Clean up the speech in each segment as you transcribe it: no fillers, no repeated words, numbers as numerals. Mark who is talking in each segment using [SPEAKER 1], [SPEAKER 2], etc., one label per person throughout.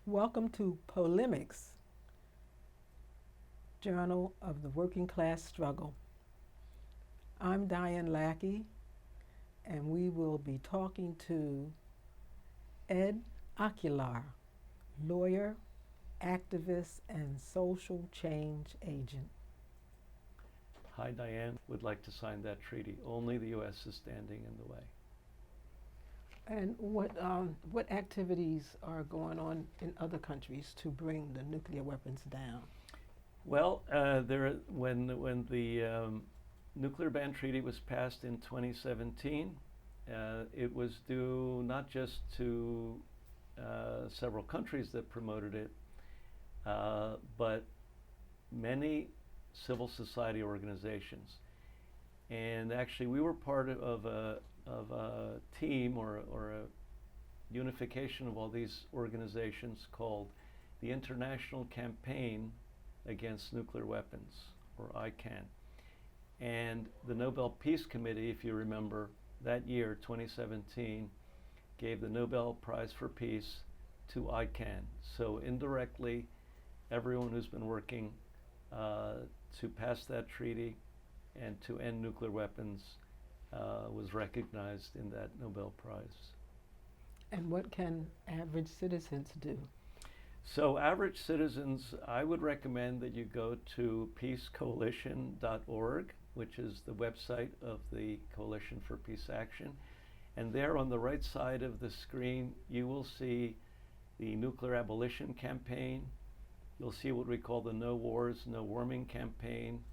[SPEAKER 1] Welcome to Polemics, Journal of the Working Class Struggle. I'm Diane Lackey, and we will be talking to Ed Aguilar, lawyer, activist, and social change agent.
[SPEAKER 2] Hi, Diane. Would like to sign that treaty. Only the U.S. is standing in the way.
[SPEAKER 1] And what activities are going on in other countries to bring the nuclear weapons down?
[SPEAKER 2] Well, when the nuclear ban treaty was passed in 2017, it was due not just to several countries that promoted it, but many civil society organizations. And actually, we were part of a team or a unification of all these organizations called the International Campaign Against Nuclear Weapons, or ICAN. And the Nobel Peace Committee, if you remember, that year, 2017, gave the Nobel Prize for Peace to ICAN. So indirectly, everyone who's been working to pass that treaty and to end nuclear weapons was recognized in that Nobel Prize.
[SPEAKER 1] And what can average citizens do?
[SPEAKER 2] So average citizens, I would recommend that you go to peacecoalition.org, which is the website of the Coalition for Peace Action. And there on the right side of the screen, you will see the Nuclear Abolition Campaign. You'll see what we call the No Wars, No Warming campaign.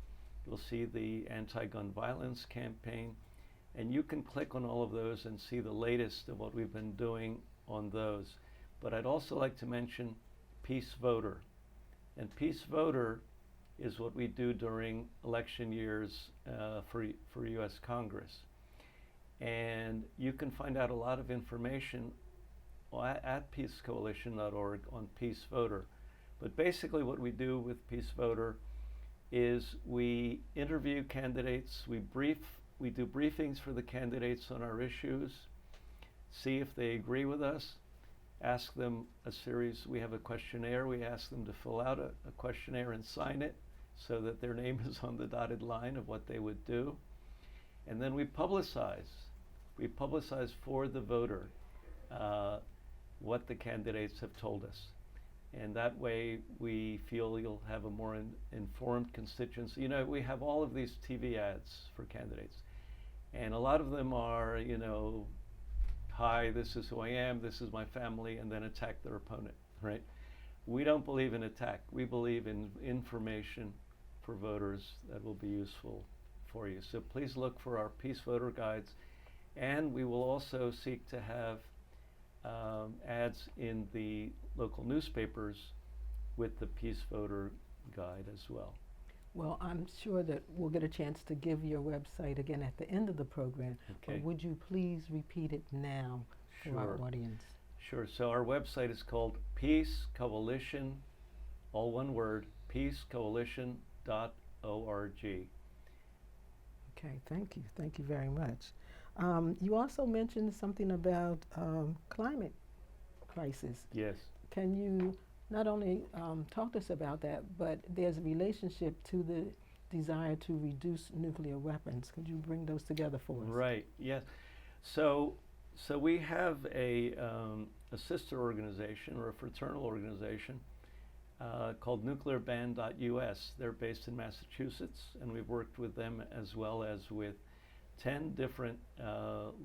[SPEAKER 2] You'll see the Anti-Gun Violence campaign. And you can click on all of those and see the latest of what we've been doing on those. But I'd also like to mention Peace Voter. And Peace Voter is what we do during election years for U.S. Congress. And you can find out a lot of information at peacecoalition.org on Peace Voter. But basically what we do with Peace Voter is we interview candidates, we do briefings for the candidates on our issues, see if they agree with us, ask them a series, we have a questionnaire, we ask them to fill out a questionnaire and sign it so that their name is on the dotted line of what they would do. And then we publicize for the voter what the candidates have told us. And that way we feel you'll have a more informed constituency. You know, we have all of these TV ads for candidates. And a lot of them are, you know, hi, this is who I am, this is my family, and then attack their opponent, right? We don't believe in attack. We believe in information for voters that will be useful for you. So please look for our Peace Voter guides. And we will also seek to have ads in the local newspapers with the Peace Voter guide as well.
[SPEAKER 1] Well, I'm sure that we'll get a chance to give your website again at the end of the program.
[SPEAKER 2] Okay.
[SPEAKER 1] But would you please repeat it now for our audience?
[SPEAKER 2] Sure. So our website is called Peace Coalition, all one word, peacecoalition.org.
[SPEAKER 1] Okay, thank you. Thank you very much. You also mentioned something about climate crisis.
[SPEAKER 2] Yes.
[SPEAKER 1] Can you not only talk to us about that, but there's a relationship to the desire to reduce nuclear weapons. Could you bring those together for us?
[SPEAKER 2] Right, yes. So we have a sister organization or a fraternal organization called nuclearban.us. They're based in Massachusetts, and we've worked with them as well as with 10 different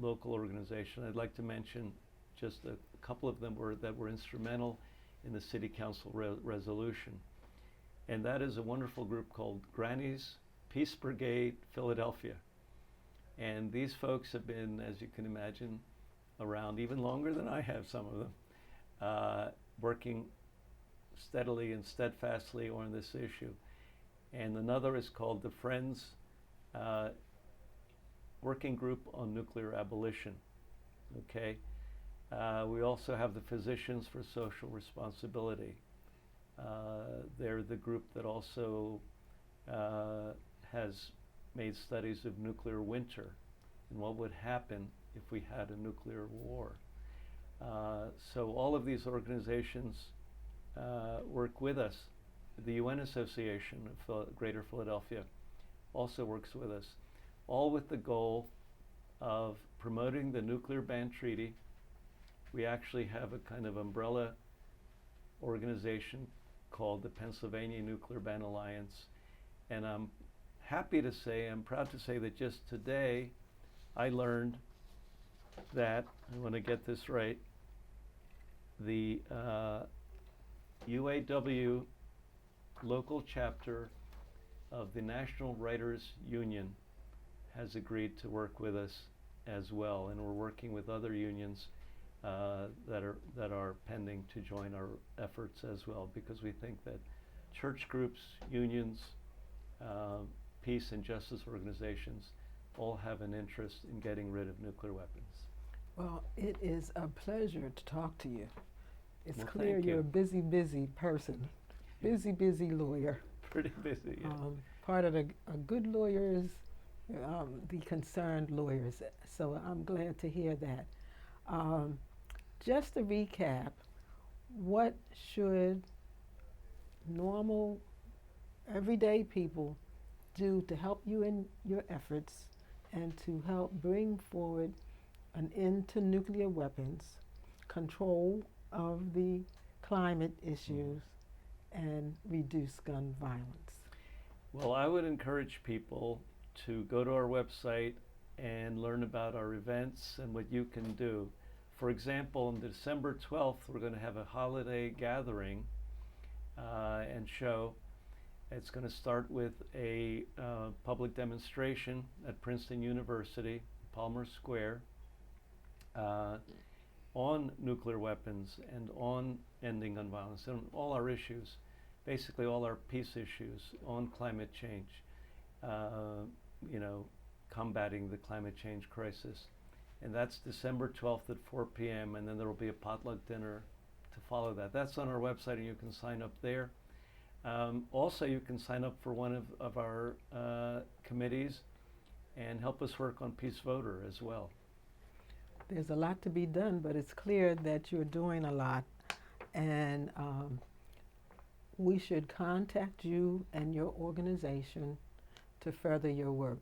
[SPEAKER 2] local organizations. I'd like to mention just a couple of them that were instrumental in the City Council resolution. And that is a wonderful group called Granny's Peace Brigade Philadelphia. And these folks have been, as you can imagine, around even longer than I have, some of them, working steadily and steadfastly on this issue. And another is called the Friends Working Group on Nuclear Abolition. Okay. We also have the Physicians for Social Responsibility. They're the group that also has made studies of nuclear winter and what would happen if we had a nuclear war. So all of these organizations work with us. The UN Association of Greater Philadelphia also works with us, all with the goal of promoting the nuclear ban treaty. We actually have a kind of umbrella organization called the Pennsylvania Nuclear Ban Alliance. And I'm proud to say that just today I learned that, I want to get this right, the UAW local chapter of the National Writers Union has agreed to work with us as well, and we're working with other unions that are pending to join our efforts as well, because we think that church groups, unions, peace and justice organizations all have an interest in getting rid of nuclear weapons.
[SPEAKER 1] Well, it is a pleasure to talk to you. It's
[SPEAKER 2] Well,
[SPEAKER 1] clear
[SPEAKER 2] thank
[SPEAKER 1] you're
[SPEAKER 2] you.
[SPEAKER 1] a busy person, busy lawyer.
[SPEAKER 2] Pretty busy, yeah.
[SPEAKER 1] Part of a good lawyer is the concerned lawyers, so I'm glad to hear that. Just to recap, what should normal, everyday people do to help you in your efforts and to help bring forward an end to nuclear weapons, control of the climate issues, and reduce gun violence?
[SPEAKER 2] Well, I would encourage people to go to our website and learn about our events and what you can do. For example, on December 12th, we're going to have a holiday gathering and show. It's going to start with a public demonstration at Princeton University, Palmer Square, on nuclear weapons and on ending gun violence and all our issues, basically all our peace issues, on climate change, combating the climate change crisis. And that's December 12th at 4 p.m. and then there will be a potluck dinner to follow that. That's on our website and you can sign up there. Also, you can sign up for one of our committees and help us work on Peace Voter as well.
[SPEAKER 1] There's a lot to be done, but it's clear that you're doing a lot, and we should contact you and your organization to further your work.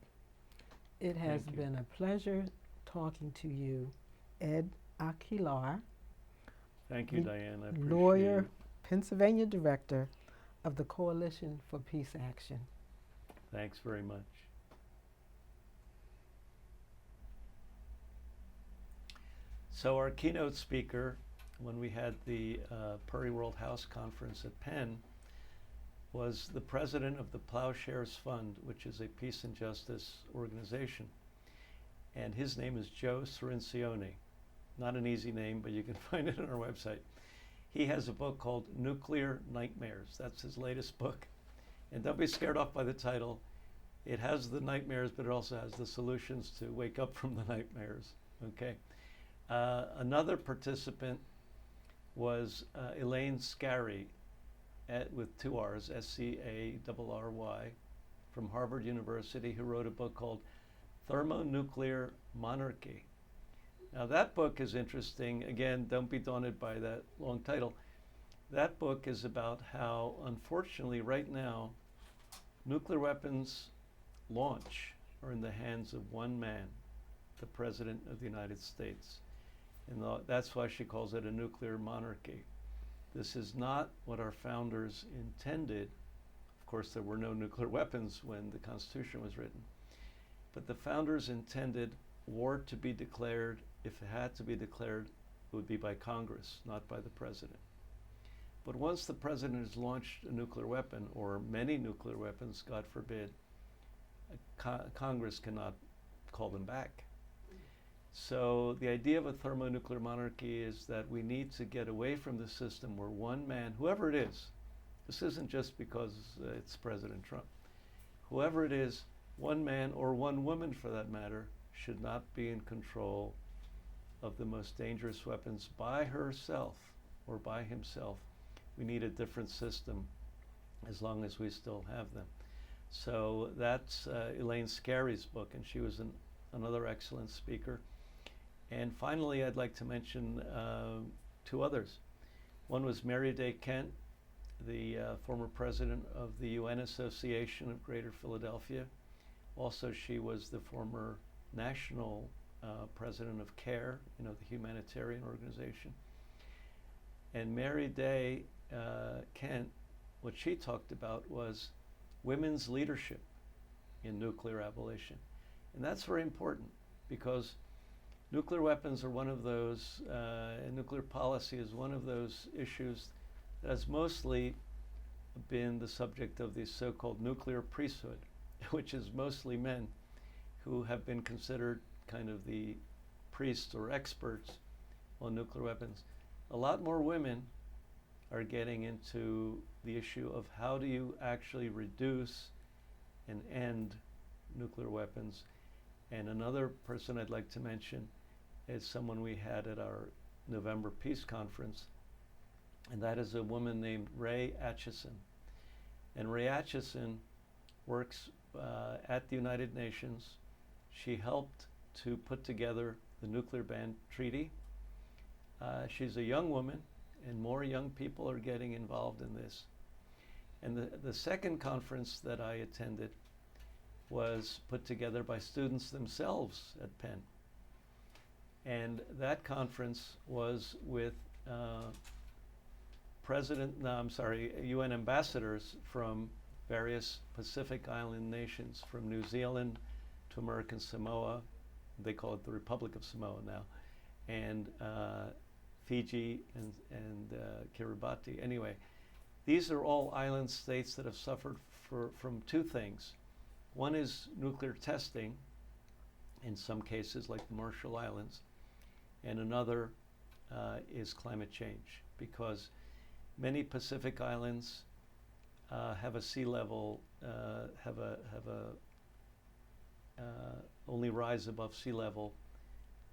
[SPEAKER 1] It has
[SPEAKER 2] Thank you.
[SPEAKER 1] been a pleasure talking to you, Ed Aguilar,
[SPEAKER 2] Thank you, Diane. I appreciate
[SPEAKER 1] lawyer,
[SPEAKER 2] it.
[SPEAKER 1] Pennsylvania Director of the Coalition for Peace Action.
[SPEAKER 2] Thanks very much. So our keynote speaker, when we had the Prairie World House Conference at Penn, was the president of the Plowshares Fund, which is a peace and justice organization. And his name is Joe Cirincione. Not an easy name, but you can find it on our website. He has a book called Nuclear Nightmares. That's his latest book. And don't be scared off by the title. It has the nightmares, but it also has the solutions to wake up from the nightmares, okay? Another participant was Elaine Scarry, with 2 R's, S-C-A-R-R-Y, from Harvard University, who wrote a book called Thermonuclear Monarchy. Now that book is interesting. Again, don't be daunted by that long title. That book is about how, unfortunately, right now, nuclear weapons launch are in the hands of one man, the President of the United States. And that's why she calls it a nuclear monarchy. This is not what our founders intended. Of course, there were no nuclear weapons when the Constitution was written. But the founders intended war to be declared. If it had to be declared, it would be by Congress, not by the President. But once the President has launched a nuclear weapon, or many nuclear weapons, God forbid, Congress cannot call them back. So the idea of a thermonuclear monarchy is that we need to get away from the system where one man, whoever it is, this isn't just because it's President Trump, whoever it is, one man or one woman for that matter, should not be in control of the most dangerous weapons by herself or by himself. We need a different system as long as we still have them. So that's Elaine Scarry's book, and she was another excellent speaker. And finally, I'd like to mention 2 others. One was Mary Day Kent, the former president of the UN Association of Greater Philadelphia. Also, she was the former national president of CARE, the humanitarian organization. And Mary Day Kent, what she talked about was women's leadership in nuclear abolition. And that's very important because nuclear weapons are one of those, and nuclear policy is one of those issues that has mostly been the subject of the so-called nuclear priesthood, which is mostly men who have been considered kind of the priests or experts on nuclear weapons. A lot more women are getting into the issue of how do you actually reduce and end nuclear weapons. And another person I'd like to mention is someone we had at our November Peace Conference, and that is a woman named Ray Atchison. And Ray Atchison works at the United Nations. She helped to put together the Nuclear Ban Treaty. She's a young woman, and more young people are getting involved in this. And the second conference that I attended was put together by students themselves at Penn. And that conference was with UN ambassadors from various Pacific Island nations, from New Zealand to American Samoa. They call it the Republic of Samoa now, and Fiji and Kiribati. Anyway, these are all island states that have suffered from two things. One is nuclear testing, in some cases like the Marshall Islands, and another is climate change, because many Pacific islands have a sea level, only rise above sea level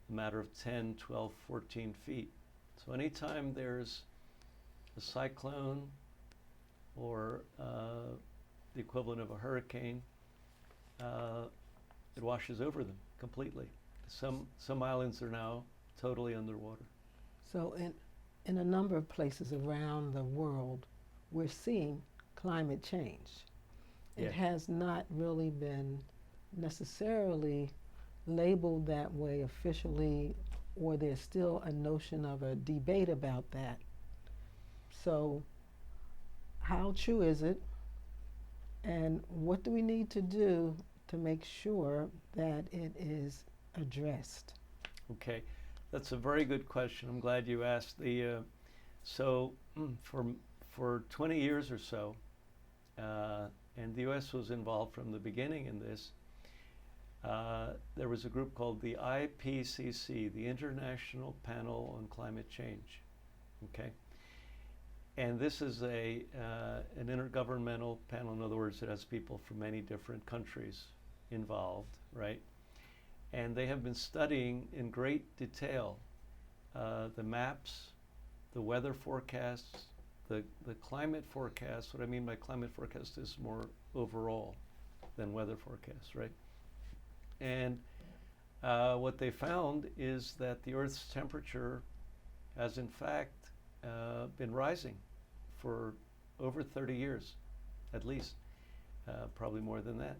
[SPEAKER 2] a matter of 10, 12, 14 feet. So anytime there's a cyclone or the equivalent of a hurricane, it washes over them completely. Some islands are now totally underwater.
[SPEAKER 1] So in a number of places around the world, we're seeing climate change. It
[SPEAKER 2] Yeah.
[SPEAKER 1] has not really been necessarily labeled that way officially, or there's still a notion of a debate about that. So how true is it? And what do we need to do to make sure that it is addressed?
[SPEAKER 2] Okay, that's a very good question. I'm glad you asked. For 20 years or so, and the U.S. was involved from the beginning in this, there was a group called the IPCC, the International Panel on Climate Change. Okay, and this is an intergovernmental panel. In other words, it has people from many different countries involved, right? And they have been studying in great detail the maps, the weather forecasts, the climate forecasts. What I mean by climate forecast is more overall than weather forecasts, right? And what they found is that the Earth's temperature has in fact been rising for over 30 years, at least, probably more than that.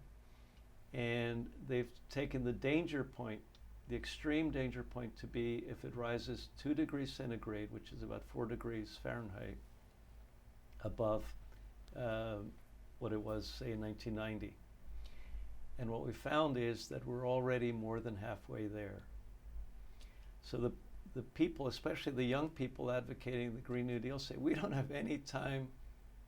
[SPEAKER 2] And they've taken the danger point, the extreme danger point, to be if it rises 2 degrees centigrade, which is about 4 degrees Fahrenheit, above what it was, say, in 1990. And what we found is that we're already more than halfway there. So the people, especially the young people advocating the Green New Deal, say, we don't have any time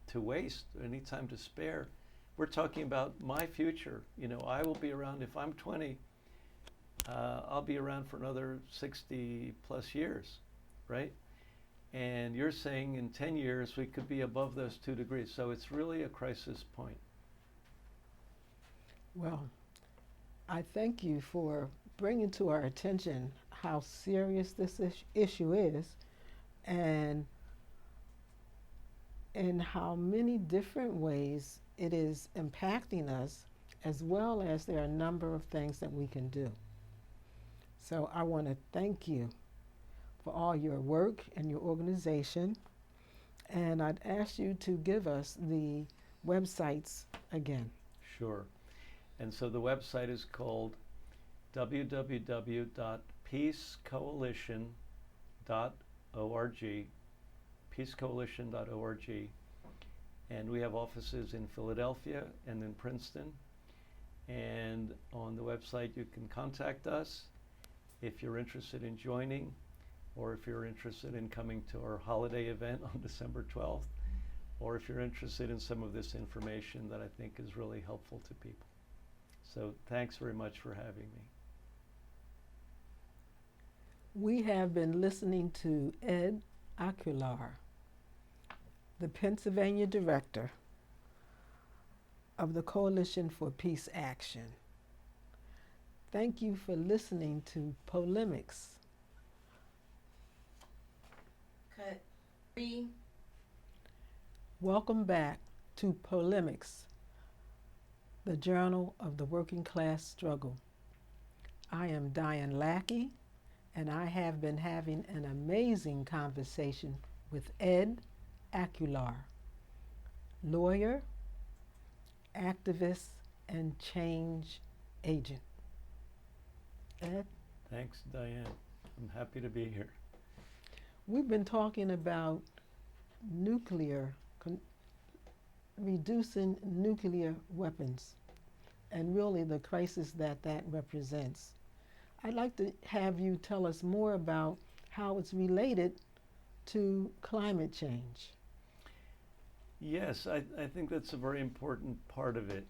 [SPEAKER 2] to waste, any time to spare. We're talking about my future. I will be around, if I'm 20, I'll be around for another 60 plus years, right? And you're saying in 10 years we could be above those 2 degrees. So it's really a crisis point.
[SPEAKER 1] Well, I thank you for bringing to our attention how serious this issue is, and in how many different ways it is impacting us, as well as there are a number of things that we can do. So I want to thank you for all your work and your organization. And I'd ask you to give us the websites again.
[SPEAKER 2] Sure. And so the website is called www.peacecoalition.org, peacecoalition.org. And we have offices in Philadelphia and in Princeton. And on the website, you can contact us if you're interested in joining, or if you're interested in coming to our holiday event on December 12th, or if you're interested in some of this information that I think is really helpful to people. So thanks very much for having me.
[SPEAKER 1] We have been listening to Ed Aguilar, the Pennsylvania director of the Coalition for Peace Action. Thank you for listening to Polemics.
[SPEAKER 3] Cut 3.
[SPEAKER 1] Welcome back to Polemics, the Journal of the Working Class Struggle. I am Diane Lackey, and I have been having an amazing conversation with Ed Aguilar, lawyer, activist, and change agent. Ed?
[SPEAKER 2] Thanks, Diane. I'm happy to be here.
[SPEAKER 1] We've been talking about reducing nuclear weapons and really the crisis that represents. I'd like to have you tell us more about how it's related to climate change.
[SPEAKER 2] Yes, I think that's a very important part of it.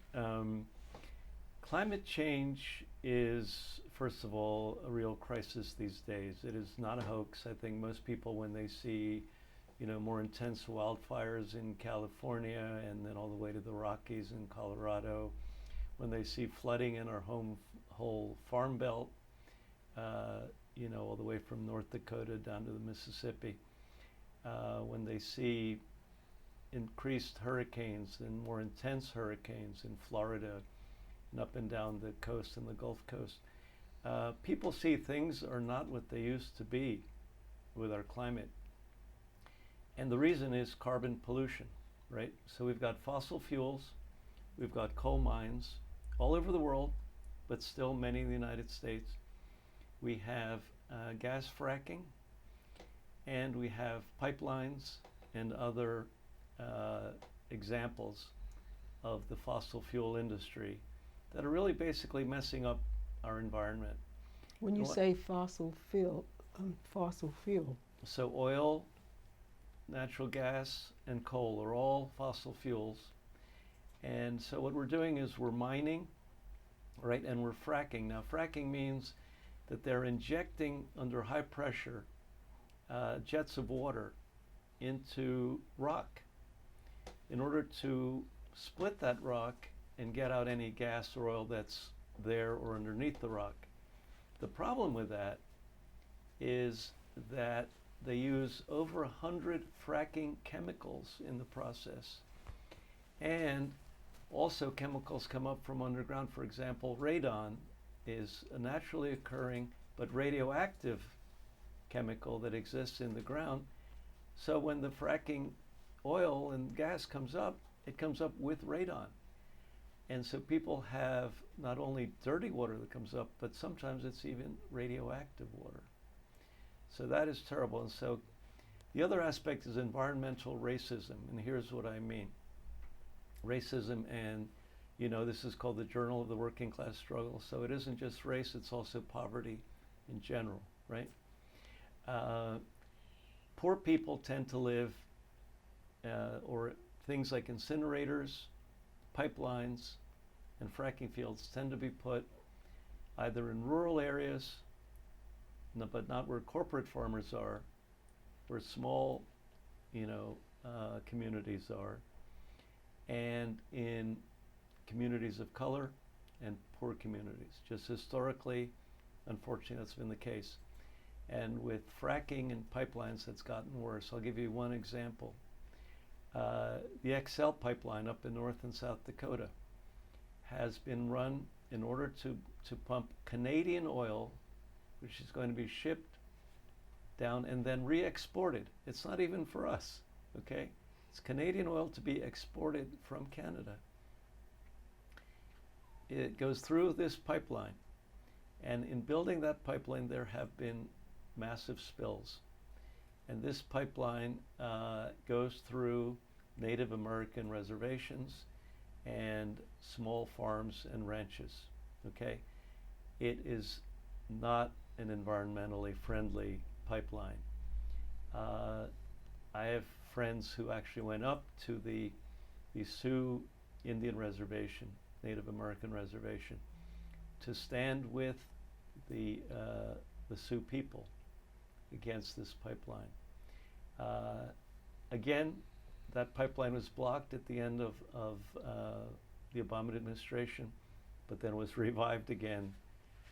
[SPEAKER 2] Climate change is, first of all, a real crisis these days. It is not a hoax. I think most people, when they see, more intense wildfires in California and then all the way to the Rockies in Colorado, when they see flooding in our whole farm belt, all the way from North Dakota down to the Mississippi, when they see increased hurricanes and more intense hurricanes in Florida and up and down the coast and the Gulf Coast, people see things are not what they used to be with our climate. And the reason is carbon pollution, right? So we've got fossil fuels, we've got coal mines all over the world, but still many in the United States. We have gas fracking, and we have pipelines and other examples of the fossil fuel industry that are really basically messing up our environment.
[SPEAKER 1] When you say fossil fuel,
[SPEAKER 2] so oil, natural gas, and coal are all fossil fuels. And so what we're doing is we're mining, right, and we're fracking. Now, fracking means that they're injecting under high pressure jets of water into rock in order to split that rock and get out any gas or oil that's there or underneath the rock. The problem with that is that they use over 100 fracking chemicals in the process. And also chemicals come up from underground. For example, radon is a naturally occurring but radioactive chemical that exists in the ground. So when the fracking oil and gas comes up, it comes up with radon. And so people have not only dirty water that comes up, but sometimes it's even radioactive water. So that is terrible. And so the other aspect is environmental racism. And here's what I mean. Racism, and this is called the Journal of the Working Class Struggle. So it isn't just race, it's also poverty in general, right? Poor people tend to live, or things like incinerators, pipelines, and fracking fields tend to be put either in rural areas, but not where corporate farmers are, where small, communities are, and in communities of color and poor communities. Just historically, unfortunately, that's been the case. And with fracking and pipelines, that's gotten worse. I'll give you one example. The XL pipeline up in North and South Dakota has been run in order to pump Canadian oil, which is going to be shipped down and then re-exported. It's not even for us. okay? It's Canadian oil to be exported from Canada. It goes through this pipeline. And in building that pipeline, there have been massive spills. And this pipeline goes through Native American reservations and small farms and ranches, okay? It is not an environmentally friendly pipeline. I have friends who actually went up to the Sioux Indian Reservation, Native American Reservation, to stand with the Sioux people against this pipeline. Again, that pipeline was blocked at the end of the Obama administration, but then was revived again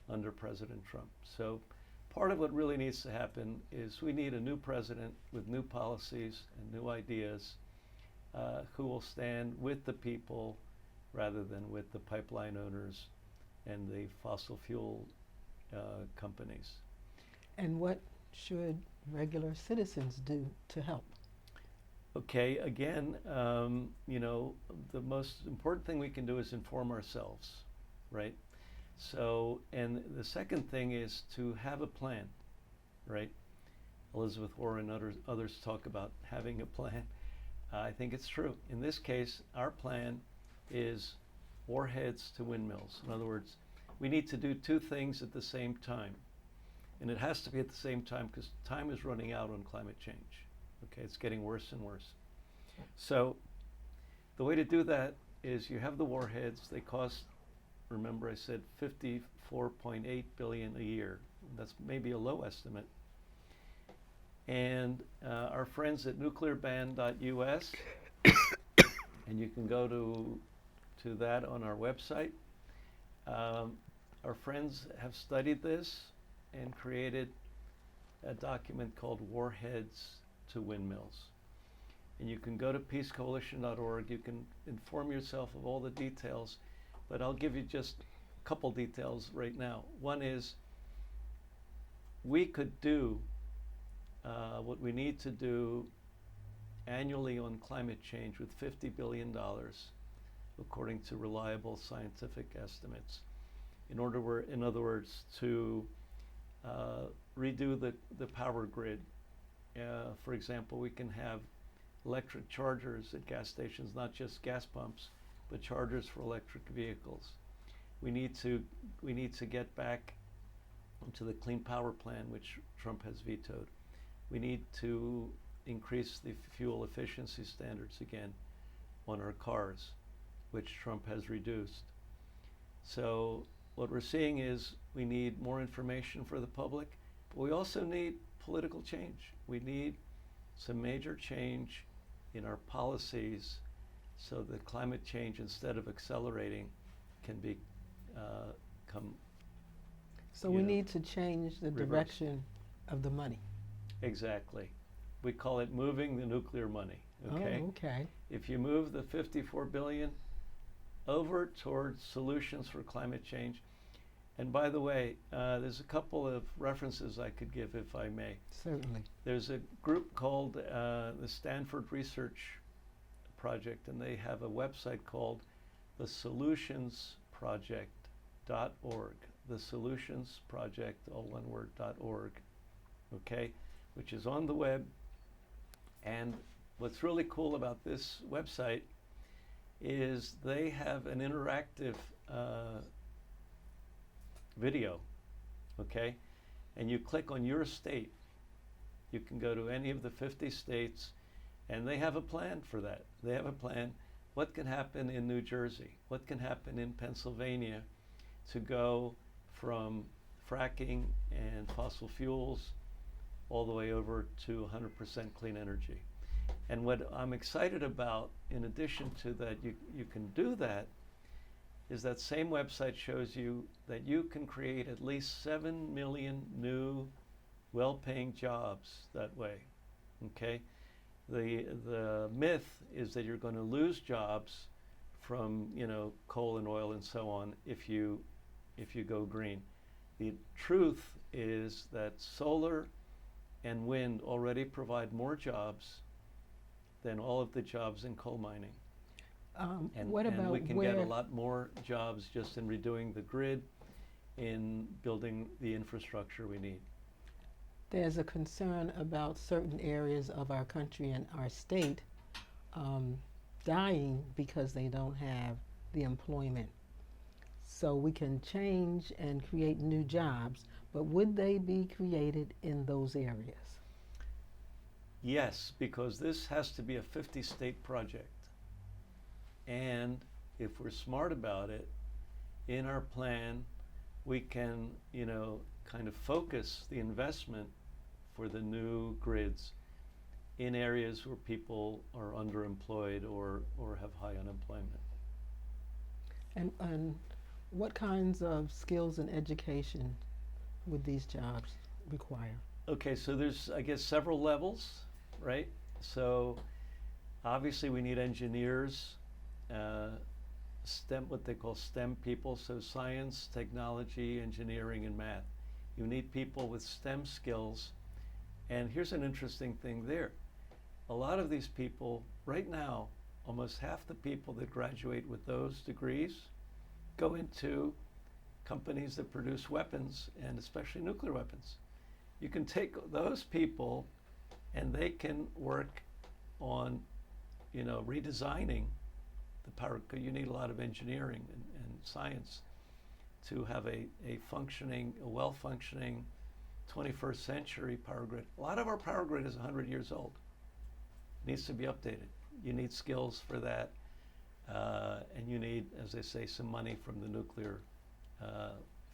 [SPEAKER 2] under President Trump. So part of what really needs to happen is we need a new president with new policies and new ideas who will stand with the people rather than with the pipeline owners and the fossil fuel companies.
[SPEAKER 1] And what should regular citizens do to help?
[SPEAKER 2] Okay, again, you know, the most important thing we can do is inform ourselves, right? So, and the second thing is to have a plan, right? Elizabeth Warren and others talk about having a plan. I think it's true. In this case, our plan is warheads to windmills. In other words, we need to do two things at the same time. And it has to be at the same time because time is running out on climate change. Okay, it's getting worse and worse. So the way to do that is you have the warheads. They cost, remember I said $54.8 billion a year. That's maybe a low estimate. And our friends at nuclearban.us, and you can go to that on our website. Our friends have studied this and created a document called Warheads to Windmills. And you can go to peacecoalition.org. You can inform yourself of all the details, but I'll give you just a couple details right now. One is we could do what we need to do annually on climate change with $50 billion, according to reliable scientific estimates, in other words, to redo the power grid. For example, we can have electric chargers at gas stations, not just gas pumps, but chargers for electric vehicles. We need to get back to the Clean Power Plan, which Trump has vetoed. We need to increase the fuel efficiency standards again on our cars, which Trump has reduced. So what we're seeing is we need more information for the public, but we also need political change. We need some major change in our policies so that climate change, instead of accelerating, can come.
[SPEAKER 1] So we need to change the direction of the money.
[SPEAKER 2] Exactly. We call it moving the nuclear money. Okay.
[SPEAKER 1] Oh, okay.
[SPEAKER 2] If you move the $54 billion over towards solutions for climate change, and by the way, there's a couple of references I could give if I may.
[SPEAKER 1] Certainly.
[SPEAKER 2] There's a group called the Stanford Research Project, and they have a website called thesolutionsproject.org. The Solutions Project, all one word, .org, okay, which is on the web. And what's really cool about this website is they have an interactive video, okay? And you click on your state. You can go to any of the 50 states, and they have a plan for that. They have a plan. What can happen in New Jersey? What can happen in Pennsylvania to go from fracking and fossil fuels all the way over to 100% clean energy? And what I'm excited about, in addition to that, you can do that, is that same website shows you that you can create at least 7 million new well-paying jobs that way, okay? The myth is that you're going to lose jobs from, you know, coal and oil and so on if you go green. The truth is that solar and wind already provide more jobs than all of the jobs in coal mining.
[SPEAKER 1] What
[SPEAKER 2] And
[SPEAKER 1] about
[SPEAKER 2] we can
[SPEAKER 1] where
[SPEAKER 2] get a lot more jobs just in redoing the grid, in building the infrastructure we need.
[SPEAKER 1] there's a concern about certain areas of our country and our state dying because they don't have the employment? So we can change and create new jobs, but would they be created in those areas?
[SPEAKER 2] Yes, because this has to be a 50-state project. And if we're smart about it, in our plan, we can, kind of focus the investment for the new grids in areas where people are underemployed or have high unemployment.
[SPEAKER 1] And what kinds of skills and education would these jobs require?
[SPEAKER 2] Okay, so there's, I guess, several levels, right? So obviously we need engineers, STEM, what they call STEM people, so science, technology, engineering, and math. You need people with STEM skills. And here's an interesting thing there. A lot of these people, right now, almost half the people that graduate with those degrees go into companies that produce weapons, and especially nuclear weapons. You can take those people and they can work on, redesigning the power. You need a lot of engineering and science to have a well-functioning 21st century power grid. A lot of our power grid is 100 years old. It needs to be updated. You need skills for that, and you need, as they say, some money from the nuclear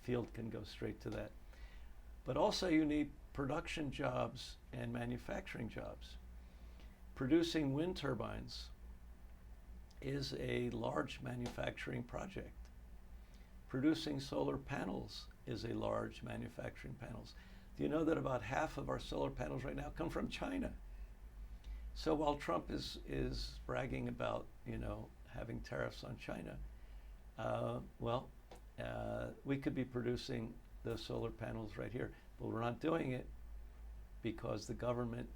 [SPEAKER 2] field can go straight to that. But also you need production jobs and manufacturing jobs. Producing wind turbines is a large manufacturing project. Producing solar panels is a large manufacturing panels. Do you know that about half of our solar panels right now come from China? So while Trump is bragging about, having tariffs on China, we could be producing those solar panels right here, but we're not doing it because the government,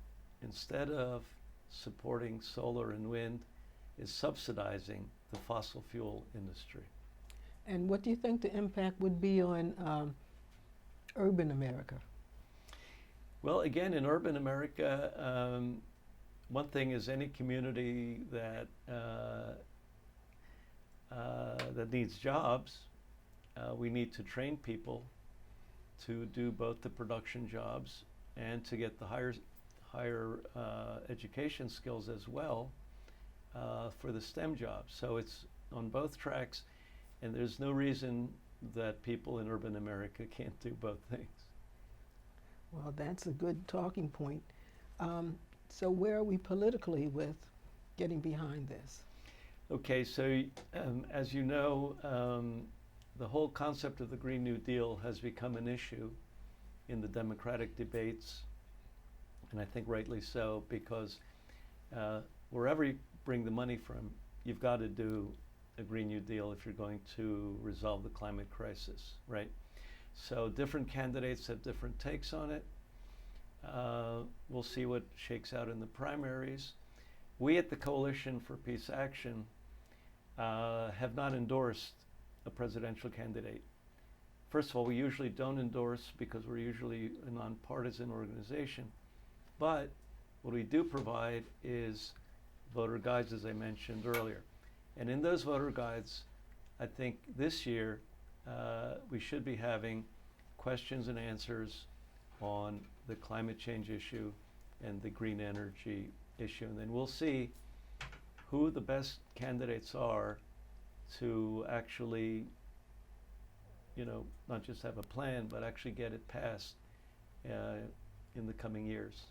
[SPEAKER 2] instead of supporting solar and wind, is subsidizing the fossil fuel industry.
[SPEAKER 1] And what do you think the impact would be on urban America?
[SPEAKER 2] Well, again, in urban America, one thing is any community that needs jobs, we need to train people to do both the production jobs and to get the higher education skills as well for the STEM jobs. So it's on both tracks, and there's no reason that people in urban America can't do both things.
[SPEAKER 1] Well, that's a good talking point. So where are we politically with getting behind this?
[SPEAKER 2] Okay, so as you know, the whole concept of the Green New Deal has become an issue in the Democratic debates, and I think rightly so, because wherever you bring the money from, you've got to do a Green New Deal if you're going to resolve the climate crisis, right? So different candidates have different takes on it. We'll see what shakes out in the primaries. We at the Coalition for Peace Action have not endorsed a presidential candidate. First of all, we usually don't endorse because we're usually a nonpartisan organization. But what we do provide is voter guides, as I mentioned earlier. And in those voter guides, I think this year we should be having questions and answers on the climate change issue and the green energy issue. And then we'll see who the best candidates are to actually, not just have a plan, but actually get it passed in the coming years.